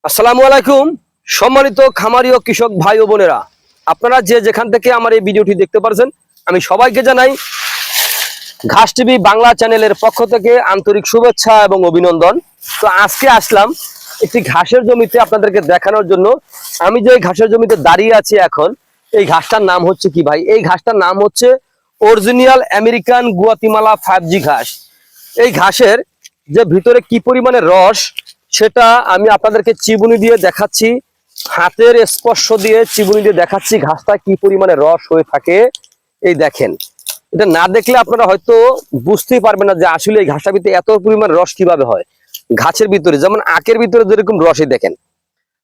আসসালামু আলাইকুম। সম্মানিত খামারি ও কৃষক ভাই ও বোনেরা, আপনারা যে যেখান থেকে আমার এই ভিডিওটি দেখতে পারছেন, আমি সবাইকে জানাই ঘাস টিভি বাংলা চ্যানেলের পক্ষ থেকে আন্তরিক শুভেচ্ছা এবং অভিনন্দন। তো আজকে আসলাম একটি ঘাসের জমিতে আপনাদেরকে দেখানোর জন্য। আমি যে ঘাসের জমিতে দাঁড়িয়ে আছি এখন, এই ঘাসটার নাম হচ্ছে কি ভাই? এই ঘাসটার নাম হচ্ছে অরিজিনাল আমেরিকান গুয়াতিমালা 5G ঘাস। এই ঘাসের যে ভিতরে কি পরিমাণে রস, সেটা আমি আপনাদেরকে চিবুনি দিয়ে দেখাচ্ছি, হাতের স্পর্শ দিয়ে চিবুনি দিয়ে দেখাচ্ছি ঘাসটা কি পরিমাণে রস হয়ে থাকে। এই দেখেন, এটা না দেখলে আপনারা হয়তো বুঝতেই পারবেন না যে আসলে এই ঘাসটার ভিতরে এত পরিমাণ রস কিভাবে হয়। ঘাসের ভিতরে যেমন আখের ভিতরে যেরকম রসই দেখেন,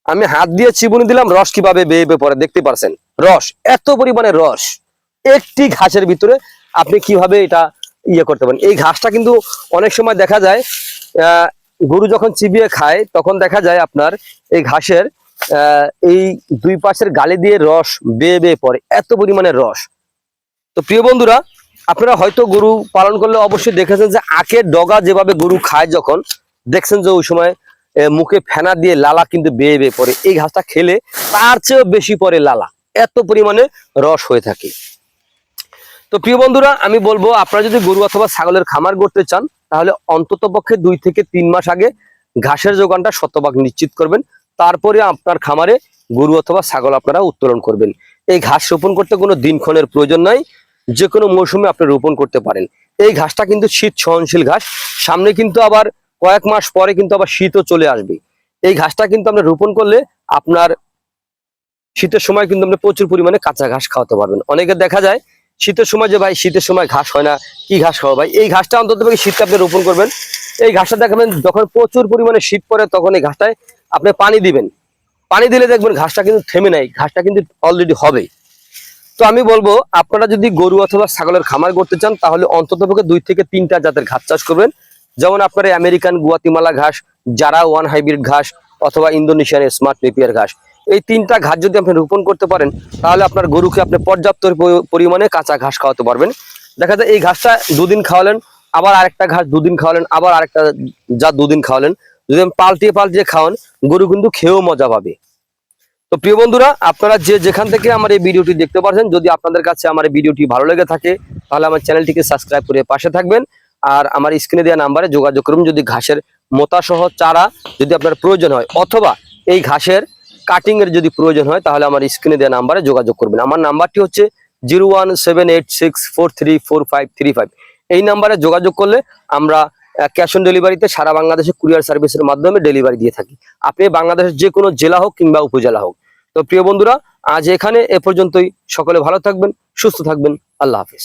আমি হাত দিয়ে চিবুনি দিলাম, রস কিভাবে বেয়ে বেয়ে পড়ে দেখতে পারছেন। রস, এত পরিমাণে রস একটি ঘাসের ভিতরে। আপনি কিভাবে এটা করতে পারেন? এই ঘাসটা কিন্তু অনেক সময় দেখা যায় গরু যখন চিবিয়ে খায় তখন দেখা যায় আপনার এই ঘাসের এই দুই পাশের গালে দিয়ে রস বেয়ে বেয়ে পড়ে, এত পরিমাণে রস। তো প্রিয় বন্ধুরা, আপনারা হয়তো গরু পালন করলে অবশ্যই দেখেছেন যে আখের ডগা যেভাবে গরু খায়, যখন দেখছেন যে ওই সময় মুখে ফেনা দিয়ে লালা কিন্তু বেয়ে বেয়ে পড়ে। এই ঘাসটা খেলে তার চেয়েও বেশি পড়ে লালা, এত পরিমাণে রস হয়ে থাকে। তো প্রিয় বন্ধুরা, আমি বলবো আপনারা যদি গরু অথবা ছাগলের খামার করতে চান, তাহলে অন্তত পক্ষে 2 থেকে 3 মাস আগে ঘাসের যোগানটা শতভাগ নিশ্চিত করবেন। তারপরে আপনার খামারে গরু অথবা ছাগল আপনারা উত্তোলন করবেন। এই ঘাস রোপণ করতে কোনো দিনক্ষণের প্রয়োজন নাই, যে কোনো মৌসুমে আপনি রোপণ করতে পারেন। এই ঘাসটা কিন্তু শীত সহনশীল ঘাস। সামনে কিন্তু আবার কয়েক মাস পরে কিন্তু আবার শীতও চলে আসবে। এই ঘাসটা কিন্তু আপনি রোপণ করলে আপনার শীতের সময় কিন্তু আপনি প্রচুর পরিমাণে কাঁচা ঘাস খাওয়াতে পারবেন। অনেকে দেখা যায় শীতের সময় যে ভাই শীতের সময় ঘাস হয় না, কি ঘাস খাওয়া? ভাই এই ঘাসটা অন্তত শীতটা আপনি রোপণ করবেন। এই ঘাসটা দেখাবেন যখন প্রচুর পরিমাণে শীত পড়ে, তখন এই ঘাসটায় আপনি পানি দিবেন। পানি দিলে দেখবেন ঘাসটা কিন্তু থেমে নাই, ঘাসটা কিন্তু অলরেডি হবে। তো আমি বলবো আপনারা যদি গরু অথবা ছাগলের খামার করতে চান, তাহলে অন্তত 2 থেকে 3টা জাতের ঘাস চাষ করবেন। যেমন আপনার আমেরিকান গুয়াতিমালা ঘাস, জারা 1 হাইব্রিড ঘাস, অথবা ইন্দোনেশিয়ান স্মার্ট নেপিয়ার ঘাস। এই 3টা ঘাস যদি আপনি রোপণ করতে পারেন, তাহলে আপনার গরুকে আপনি পর্যাপ্ত পরিমাণে কাঁচা ঘাস খাওয়াতে পারবেন। দেখা যায় এই ঘাসটা 2 দিন খাওয়ালেন, আবার আরেকটা ঘাস 2 দিন খাওয়ালেন, আবার আরেকটা জাত 2 দিন খাওয়ালেন। যদি পাল্টিয়ে পাল্টিয়ে খাওয়ান, গরু কিন্তু খেয়েও মজা পাবে। তো প্রিয় বন্ধুরা, আপনারা যে যেখান থেকে আমার এই ভিডিওটি দেখতে পাচ্ছেন, যদি আপনাদের কাছে আমার এই ভিডিওটি ভালো লেগে থাকে, তাহলে আমার চ্যানেলটিকে সাবস্ক্রাইব করে পাশে থাকবেন। আর আমার স্ক্রিনে দেওয়া নাম্বারে যোগাযোগ করুন যদি ঘাসের মোটা সহ চারা যদি আপনার প্রয়োজন হয়, অথবা এই ঘাসের কাটিং এর যদি প্রয়োজন হয়, তাহলে আমার স্ক্রিনে দেওয়া নাম্বারে যোগাযোগ করবেন। আমার নাম্বারটি হচ্ছে 01786434535। এই নাম্বারে যোগাযোগ করলে আমরা ক্যাশ অন ডেলিভারিতে সারা বাংলাদেশে কুরিয়ার সার্ভিসের মাধ্যমে ডেলিভারি দিয়ে থাকি। আপনি বাংলাদেশের যে কোনো জেলা হোক কিংবা উপজেলা হোক। তো প্রিয় বন্ধুরা, আজ এখানে এ পর্যন্তই। সকলে ভালো থাকবেন, সুস্থ থাকবেন। আল্লাহ হাফিজ।